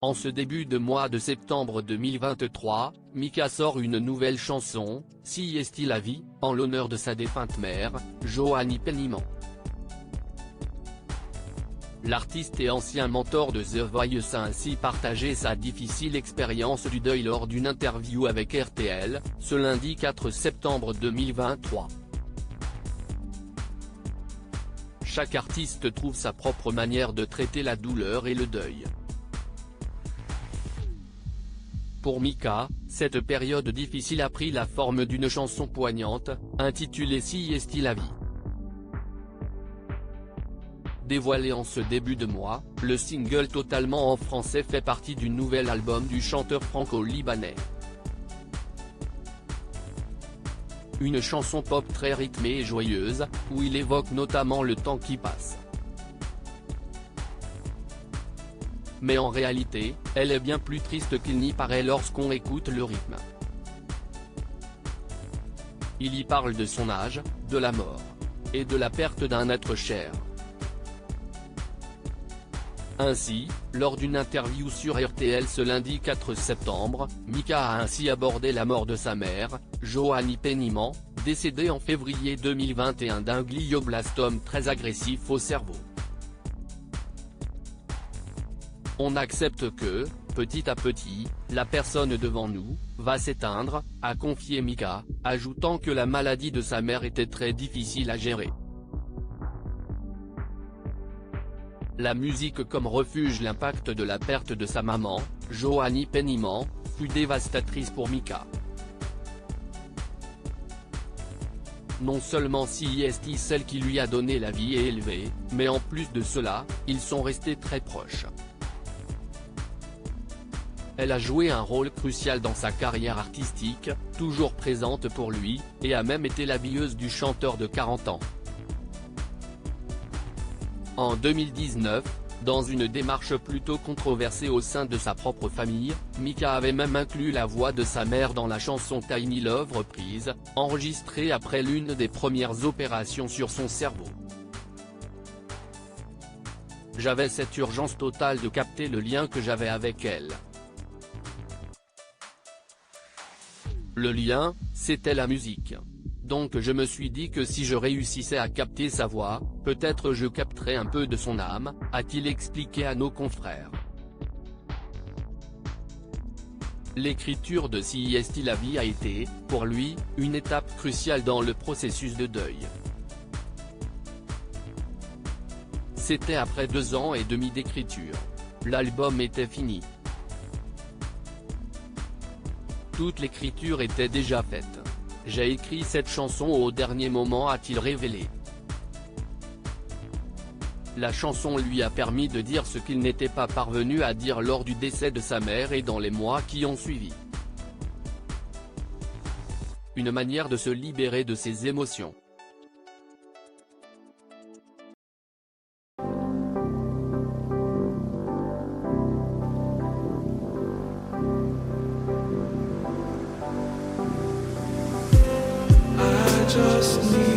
En ce début de mois de septembre 2023, Mika sort une nouvelle chanson, Si Esti la vie, en l'honneur de sa défunte mère, Joanie Penniman. L'artiste et ancien mentor de The Voice a ainsi partagé sa difficile expérience du deuil lors d'une interview avec RTL, ce lundi 4 septembre 2023. Chaque artiste trouve sa propre manière de traiter la douleur et le deuil. Pour Mika, cette période difficile a pris la forme d'une chanson poignante, intitulée Si Esti la vie. Dévoilé en ce début de mois, le single totalement en français fait partie du nouvel album du chanteur franco-libanais. Une chanson pop très rythmée et joyeuse, où il évoque notamment le temps qui passe. Mais en réalité, elle est bien plus triste qu'il n'y paraît lorsqu'on écoute le rythme. Il y parle de son âge, de la mort. Et de la perte d'un être cher. Ainsi, lors d'une interview sur RTL ce lundi 4 septembre, Mika a ainsi abordé la mort de sa mère, Joanie Penniman, décédée en février 2021 d'un glioblastome très agressif au cerveau. On accepte que, petit à petit, la personne devant nous, va s'éteindre, a confié Mika, ajoutant que la maladie de sa mère était très difficile à gérer. La musique comme refuge. L'impact de la perte de sa maman, Joanie Penniman, fut dévastatrice pour Mika. Non seulement Si Esti celle qui lui a donné la vie est élevée, mais en plus de cela, ils sont restés très proches. Elle a joué un rôle crucial dans sa carrière artistique, toujours présente pour lui, et a même été l'habilleuse du chanteur de 40 ans. En 2019, dans une démarche plutôt controversée au sein de sa propre famille, Mika avait même inclus la voix de sa mère dans la chanson Tiny Love reprise, enregistrée après l'une des premières opérations sur son cerveau. J'avais cette urgence totale de capter le lien que j'avais avec elle. Le lien, c'était la musique. Donc je me suis dit que si je réussissais à capter sa voix, peut-être je capterais un peu de son âme, a-t-il expliqué à nos confrères. L'écriture de Si Esti la vie a été, pour lui, une étape cruciale dans le processus de deuil. C'était après 2 ans et demi d'écriture. L'album était fini. Toute l'écriture était déjà faite. J'ai écrit cette chanson au dernier moment, a-t-il révélé. La chanson lui a permis de dire ce qu'il n'était pas parvenu à dire lors du décès de sa mère et dans les mois qui ont suivi. Une manière de se libérer de ses émotions. Just need